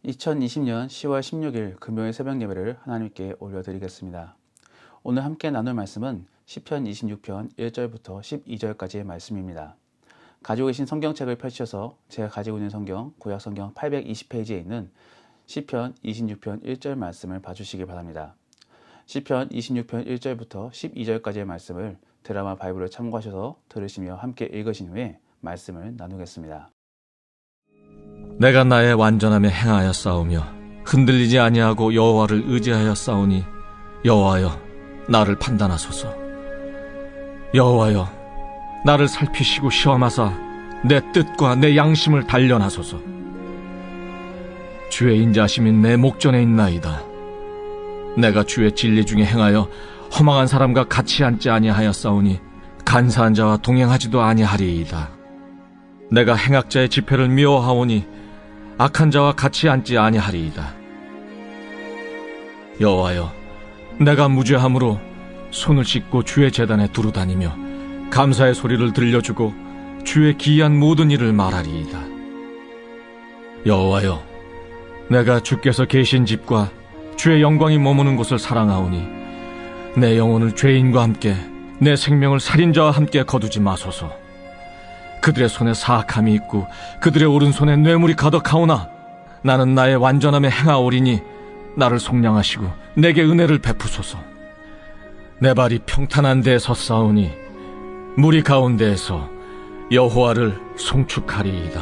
2020년 10월 16일 금요일 새벽 예배를 하나님께 올려드리겠습니다. 오늘 함께 나눌 말씀은 시편 26편 1절부터 12절까지의 말씀입니다. 가지고 계신 성경책을 펼치셔서 제가 가지고 있는 성경, 구약성경 820페이지에 있는 시편 26편 1절 말씀을 봐주시기 바랍니다. 시편 26편 1절부터 12절까지의 말씀을 드라마 바이블을 참고하셔서 들으시며 함께 읽으신 후에 말씀을 나누겠습니다. 내가 나의 완전함에 행하여 싸우며 흔들리지 아니하고 여호와를 의지하여 싸우니 여호와여 나를 판단하소서. 여호와여 나를 살피시고 시험하사 내 뜻과 내 양심을 단련하소서. 주의 인자하심이 내 목전에 있나이다. 내가 주의 진리 중에 행하여 허망한 사람과 같이 앉지 아니하여 싸우니 간사한 자와 동행하지도 아니하리이다. 내가 행악자의 집회를 미워하오니 악한 자와 같이 앉지 아니하리이다. 여호와여 내가 무죄함으로 손을 씻고 주의 제단에 두루 다니며 감사의 소리를 들려주고 주의 기이한 모든 일을 말하리이다. 여호와여 내가 주께서 계신 집과 주의 영광이 머무는 곳을 사랑하오니 내 영혼을 죄인과 함께 내 생명을 살인자와 함께 거두지 마소서. 그들의 손에 사악함이 있고 그들의 오른손에 뇌물이 가득하오나 나는 나의 완전함에 행하오리니 나를 속량하시고 내게 은혜를 베푸소서. 내 발이 평탄한 데에 섰사오니 무리 가운데에서 여호와를 송축하리이다.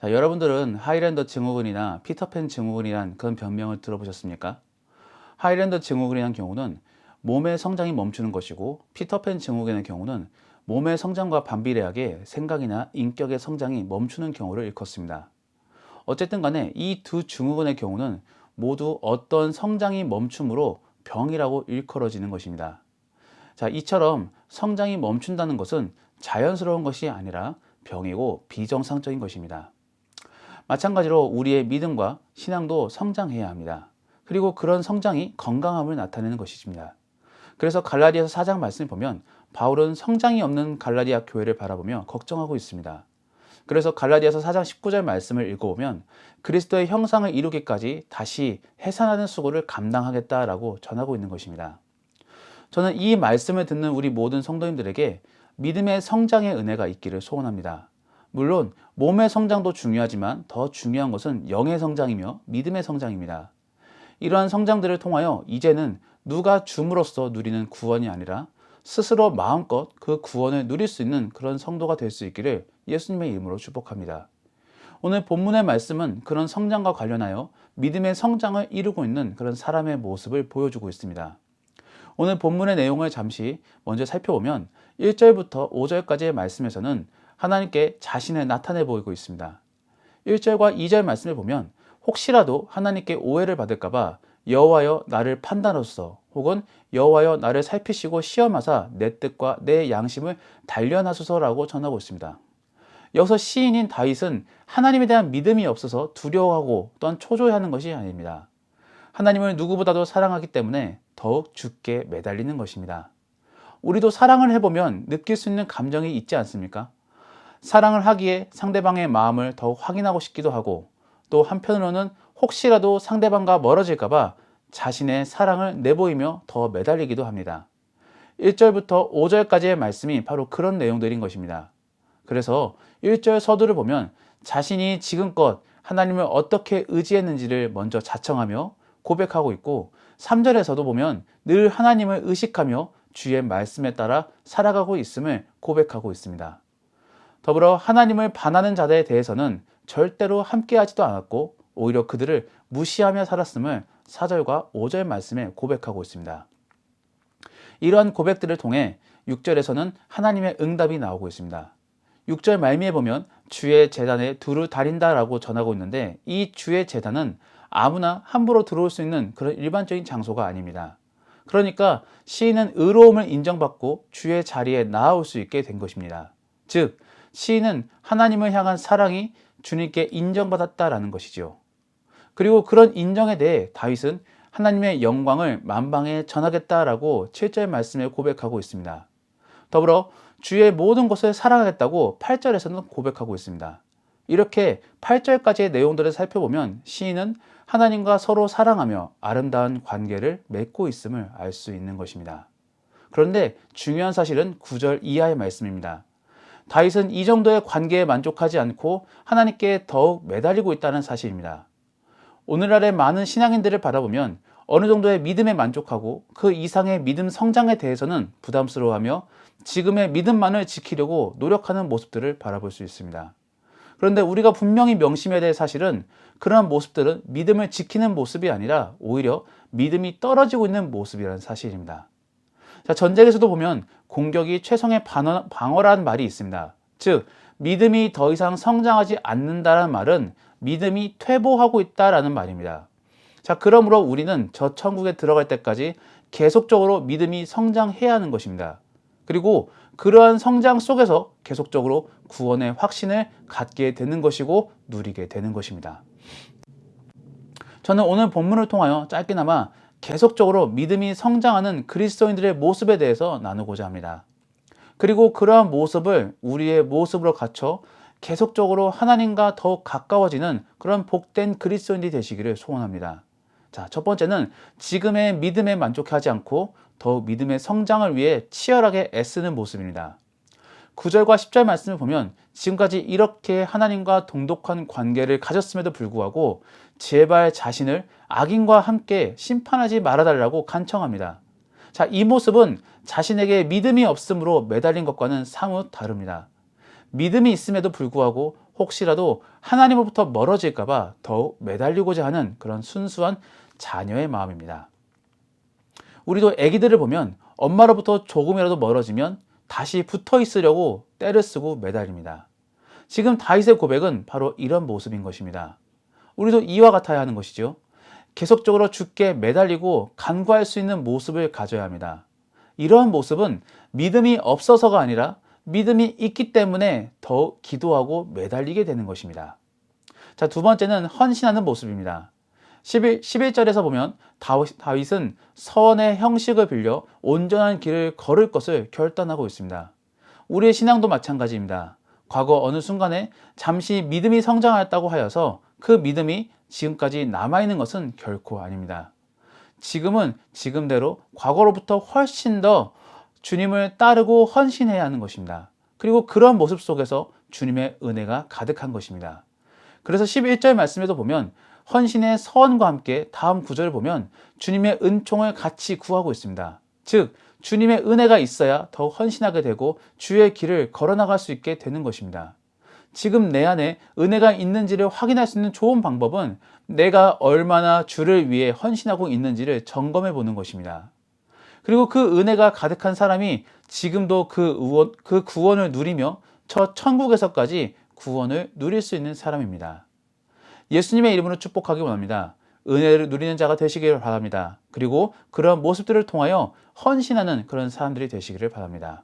자, 여러분들은 하이랜더 증후군이나 피터팬 증후군이란 그런 병명을 들어보셨습니까? 하이랜더 증후군이라는 경우는 몸의 성장이 멈추는 것이고 피터팬 증후군의 경우는 몸의 성장과 반비례하게 생각이나 인격의 성장이 멈추는 경우를 일컫습니다. 어쨌든 간에 이 두 증후군의 경우는 모두 어떤 성장이 멈춤으로 병이라고 일컬어지는 것입니다. 자, 이처럼 성장이 멈춘다는 것은 자연스러운 것이 아니라 병이고 비정상적인 것입니다. 마찬가지로 우리의 믿음과 신앙도 성장해야 합니다. 그리고 그런 성장이 건강함을 나타내는 것입니다. 그래서 갈라디아서 4장 말씀을 보면 바울은 성장이 없는 갈라디아 교회를 바라보며 걱정하고 있습니다. 그래서 갈라디아서 4장 19절 말씀을 읽어보면 그리스도의 형상을 이루기까지 다시 해산하는 수고를 감당하겠다라고 전하고 있는 것입니다. 저는 이 말씀을 듣는 우리 모든 성도님들에게 믿음의 성장의 은혜가 있기를 소원합니다. 물론 몸의 성장도 중요하지만 더 중요한 것은 영의 성장이며 믿음의 성장입니다. 이러한 성장들을 통하여 이제는 누가 줌으로써 누리는 구원이 아니라 스스로 마음껏 그 구원을 누릴 수 있는 그런 성도가 될 수 있기를 예수님의 이름으로 축복합니다. 오늘 본문의 말씀은 그런 성장과 관련하여 믿음의 성장을 이루고 있는 그런 사람의 모습을 보여주고 있습니다. 오늘 본문의 내용을 잠시 먼저 살펴보면 1절부터 5절까지의 말씀에서는 하나님께 자신을 나타내 보이고 있습니다. 1절과 2절 말씀을 보면 혹시라도 하나님께 오해를 받을까봐 여호와여 나를 판단하소서 혹은 여호와여 나를 살피시고 시험하사 내 뜻과 내 양심을 단련하소서라고 전하고 있습니다. 여기서 시인인 다윗은 하나님에 대한 믿음이 없어서 두려워하고 또한 초조해하는 것이 아닙니다. 하나님을 누구보다도 사랑하기 때문에 더욱 주께 매달리는 것입니다. 우리도 사랑을 해보면 느낄 수 있는 감정이 있지 않습니까? 사랑을 하기에 상대방의 마음을 더욱 확인하고 싶기도 하고 또 한편으로는 혹시라도 상대방과 멀어질까봐 자신의 사랑을 내보이며 더 매달리기도 합니다. 1절부터 5절까지의 말씀이 바로 그런 내용들인 것입니다. 그래서 1절 서두를 보면 자신이 지금껏 하나님을 어떻게 의지했는지를 먼저 자청하며 고백하고 있고 3절에서도 보면 늘 하나님을 의식하며 주의 말씀에 따라 살아가고 있음을 고백하고 있습니다. 더불어 하나님을 반하는 자들에 대해서는 절대로 함께하지도 않았고 오히려 그들을 무시하며 살았음을 4절과 5절 말씀에 고백하고 있습니다. 이러한 고백들을 통해 6절에서는 하나님의 응답이 나오고 있습니다. 6절 말미에 보면 주의 제단에 두루 다린다라고 전하고 있는데 이 주의 제단은 아무나 함부로 들어올 수 있는 그런 일반적인 장소가 아닙니다. 그러니까 시인은 의로움을 인정받고 주의 자리에 나아올 수 있게 된 것입니다. 즉 시인은 하나님을 향한 사랑이 주님께 인정받았다라는 것이죠. 그리고 그런 인정에 대해 다윗은 하나님의 영광을 만방에 전하겠다라고 7절 말씀에 고백하고 있습니다. 더불어 주의 모든 것을 사랑하겠다고 8절에서는 고백하고 있습니다. 이렇게 8절까지의 내용들을 살펴보면 시인은 하나님과 서로 사랑하며 아름다운 관계를 맺고 있음을 알 수 있는 것입니다. 그런데 중요한 사실은 9절 이하의 말씀입니다. 다윗은 이 정도의 관계에 만족하지 않고 하나님께 더욱 매달리고 있다는 사실입니다. 오늘날의 많은 신앙인들을 바라보면 어느 정도의 믿음에 만족하고 그 이상의 믿음 성장에 대해서는 부담스러워하며 지금의 믿음만을 지키려고 노력하는 모습들을 바라볼 수 있습니다. 그런데 우리가 분명히 명심해야 될 사실은 그러한 모습들은 믿음을 지키는 모습이 아니라 오히려 믿음이 떨어지고 있는 모습이라는 사실입니다. 자, 전쟁에서도 보면 공격이 최성의 방어라는 말이 있습니다. 즉, 믿음이 더 이상 성장하지 않는다는 말은 믿음이 퇴보하고 있다라는 말입니다. 자, 그러므로 우리는 저 천국에 들어갈 때까지 계속적으로 믿음이 성장해야 하는 것입니다. 그리고 그러한 성장 속에서 계속적으로 구원의 확신을 갖게 되는 것이고 누리게 되는 것입니다. 저는 오늘 본문을 통하여 짧게나마 계속적으로 믿음이 성장하는 그리스도인들의 모습에 대해서 나누고자 합니다. 그리고 그러한 모습을 우리의 모습으로 갖춰 계속적으로 하나님과 더욱 가까워지는 그런 복된 그리스도인이 되시기를 소원합니다. 자, 첫 번째는 지금의 믿음에 만족하지 않고 더욱 믿음의 성장을 위해 치열하게 애쓰는 모습입니다. 9절과 10절 말씀을 보면 지금까지 이렇게 하나님과 동독한 관계를 가졌음에도 불구하고 제발 자신을 악인과 함께 심판하지 말아달라고 간청합니다. 자, 이 모습은 자신에게 믿음이 없음으로 매달린 것과는 사뭇 다릅니다. 믿음이 있음에도 불구하고 혹시라도 하나님으로부터 멀어질까봐 더욱 매달리고자 하는 그런 순수한 자녀의 마음입니다. 우리도 아기들을 보면 엄마로부터 조금이라도 멀어지면 다시 붙어 있으려고 떼를 쓰고 매달립니다. 지금 다윗의 고백은 바로 이런 모습인 것입니다. 우리도 이와 같아야 하는 것이죠. 계속적으로 주께 매달리고 간구할 수 있는 모습을 가져야 합니다. 이러한 모습은 믿음이 없어서가 아니라 믿음이 있기 때문에 더욱 기도하고 매달리게 되는 것입니다. 자, 두 번째는 헌신하는 모습입니다. 11절에서 보면 다윗은 서원의 형식을 빌려 온전한 길을 걸을 것을 결단하고 있습니다. 우리의 신앙도 마찬가지입니다. 과거 어느 순간에 잠시 믿음이 성장하였다고 하여서 그 믿음이 지금까지 남아있는 것은 결코 아닙니다. 지금은 지금대로 과거로부터 훨씬 더 주님을 따르고 헌신해야 하는 것입니다. 그리고 그런 모습 속에서 주님의 은혜가 가득한 것입니다. 그래서 11절 말씀에도 보면 헌신의 서원과 함께 다음 구절을 보면 주님의 은총을 같이 구하고 있습니다. 즉, 주님의 은혜가 있어야 더 헌신하게 되고 주의 길을 걸어나갈 수 있게 되는 것입니다. 지금 내 안에 은혜가 있는지를 확인할 수 있는 좋은 방법은 내가 얼마나 주를 위해 헌신하고 있는지를 점검해 보는 것입니다. 그리고 그 은혜가 가득한 사람이 지금도 그 구원을 누리며 저 천국에서까지 구원을 누릴 수 있는 사람입니다. 예수님의 이름으로 축복하기 원합니다. 은혜를 누리는 자가 되시기를 바랍니다. 그리고 그런 모습들을 통하여 헌신하는 그런 사람들이 되시기를 바랍니다.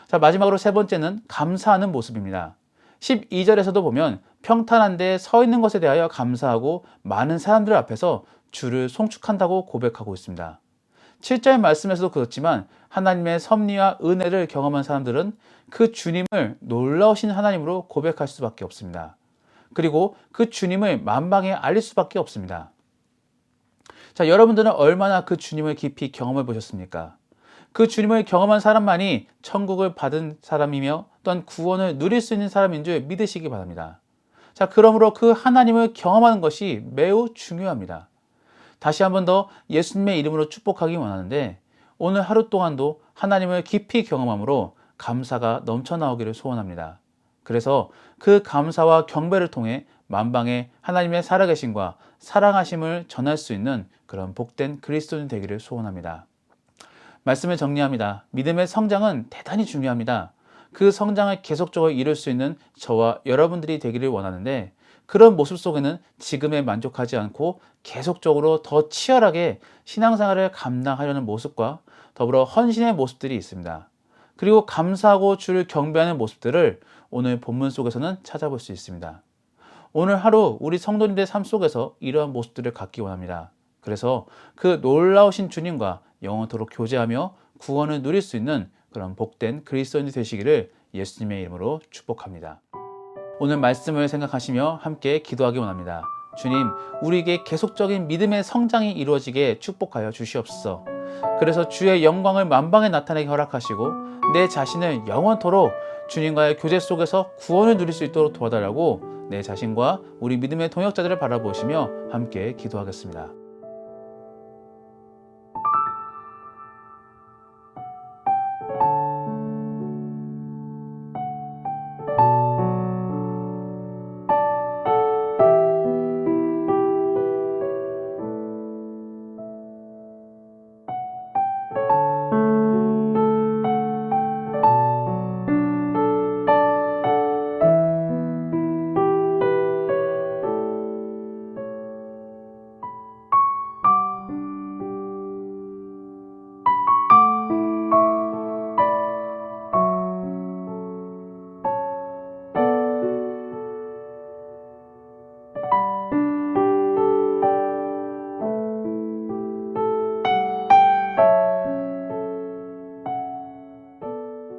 자, 마지막으로 세 번째는 감사하는 모습입니다. 12절에서도 보면 평탄한 데에 서 있는 것에 대하여 감사하고 많은 사람들 앞에서 주를 송축한다고 고백하고 있습니다. 7절 말씀에서도 그렇지만 하나님의 섭리와 은혜를 경험한 사람들은 그 주님을 놀라우신 하나님으로 고백할 수밖에 없습니다. 그리고 그 주님을 만방에 알릴 수밖에 없습니다. 자, 여러분들은 얼마나 그 주님을 깊이 경험해 보셨습니까? 그 주님을 경험한 사람만이 천국을 받은 사람이며 또한 구원을 누릴 수 있는 사람인 줄 믿으시기 바랍니다. 자, 그러므로 그 하나님을 경험하는 것이 매우 중요합니다. 다시 한 번 더 예수님의 이름으로 축복하기 원하는데 오늘 하루 동안도 하나님을 깊이 경험함으로 감사가 넘쳐나오기를 소원합니다. 그래서 그 감사와 경배를 통해 만방에 하나님의 살아계심과 사랑하심을 전할 수 있는 그런 복된 그리스도인 되기를 소원합니다. 말씀을 정리합니다. 믿음의 성장은 대단히 중요합니다. 그 성장을 계속적으로 이룰 수 있는 저와 여러분들이 되기를 원하는데 그런 모습 속에는 지금에 만족하지 않고 계속적으로 더 치열하게 신앙생활을 감당하려는 모습과 더불어 헌신의 모습들이 있습니다. 그리고 감사하고 주를 경배하는 모습들을 오늘 본문 속에서는 찾아볼 수 있습니다. 오늘 하루 우리 성도님들의 삶 속에서 이러한 모습들을 갖기 원합니다. 그래서 그 놀라우신 주님과 영원토록 교제하며 구원을 누릴 수 있는 그런 복된 그리스도인이 되시기를 예수님의 이름으로 축복합니다. 오늘 말씀을 생각하시며 함께 기도하기 원합니다. 주님, 우리에게 계속적인 믿음의 성장이 이루어지게 축복하여 주시옵소서. 그래서 주의 영광을 만방에 나타내게 허락하시고 내 자신을 영원토록 주님과의 교제 속에서 구원을 누릴 수 있도록 도와달라고 내 자신과 우리 믿음의 동역자들을 바라보시며 함께 기도하겠습니다.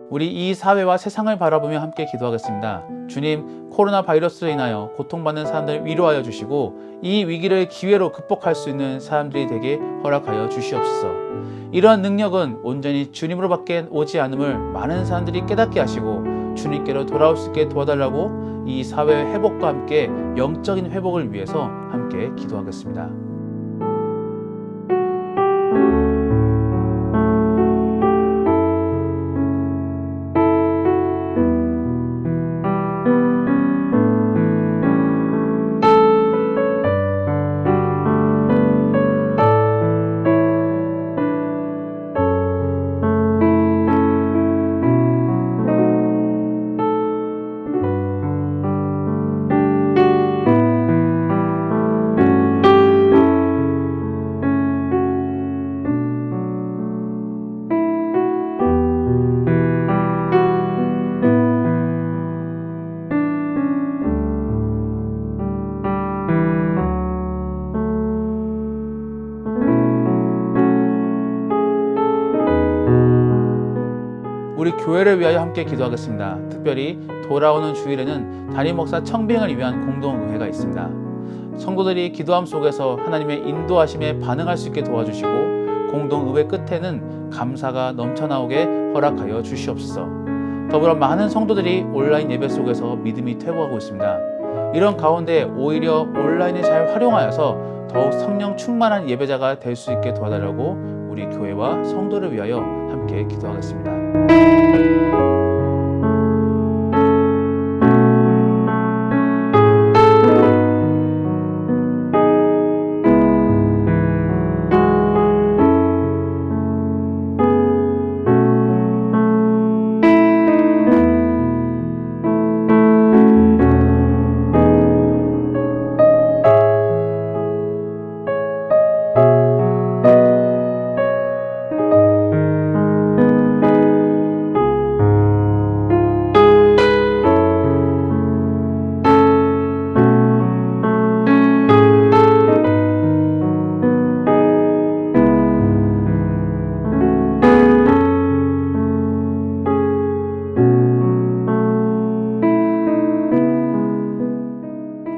우리 이 사회와 세상을 바라보며 함께 기도하겠습니다. 주님, 코로나 바이러스로 인하여 고통받는 사람들 위로하여 주시고 이 위기를 기회로 극복할 수 있는 사람들이 되게 허락하여 주시옵소서. 이러한 능력은 온전히 주님으로밖에 오지 않음을 많은 사람들이 깨닫게 하시고 주님께로 돌아올 수 있게 도와달라고 이 사회의 회복과 함께 영적인 회복을 위해서 함께 기도하겠습니다. 우리 교회를 위하여 함께 기도하겠습니다. 특별히 돌아오는 주일에는 담임 목사 청빙을 위한 공동의회가 있습니다. 성도들이 기도함 속에서 하나님의 인도하심에 반응할 수 있게 도와주시고 공동의회 끝에는 감사가 넘쳐나오게 허락하여 주시옵소서. 더불어 많은 성도들이 온라인 예배 속에서 믿음이 퇴보하고 있습니다. 이런 가운데 오히려 온라인을 잘 활용하여서 더욱 성령 충만한 예배자가 될 수 있게 도와달라고 우리 교회와 성도를 위하여 함께 기도하겠습니다.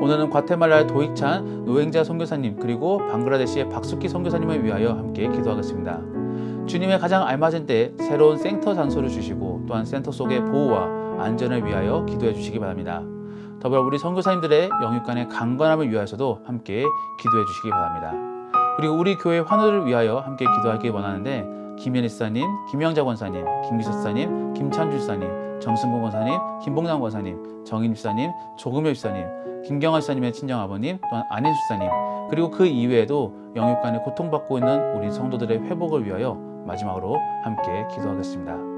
오늘은 과테말라의 도익찬 노행자 선교사님 그리고 방글라데시의 박수키 선교사님을 위하여 함께 기도하겠습니다. 주님의 가장 알맞은 때 새로운 센터 장소를 주시고 또한 센터 속의 보호와 안전을 위하여 기도해 주시기 바랍니다. 더불어 우리 선교사님들의 영육간의 강건함을 위하여서도 함께 기도해 주시기 바랍니다. 그리고 우리 교회 환우를 위하여 함께 기도하기 원하는데 김현희 사님, 김영자 권사님, 김기수 사님, 김찬주 사님, 정승곤 권사님, 김봉남 권사님, 정인 집사님, 조금효 집사님, 김경환 집사님의 친정아버님, 또한 안인 집사님, 그리고 그 이외에도 영육간에 고통받고 있는 우리 성도들의 회복을 위하여 마지막으로 함께 기도하겠습니다.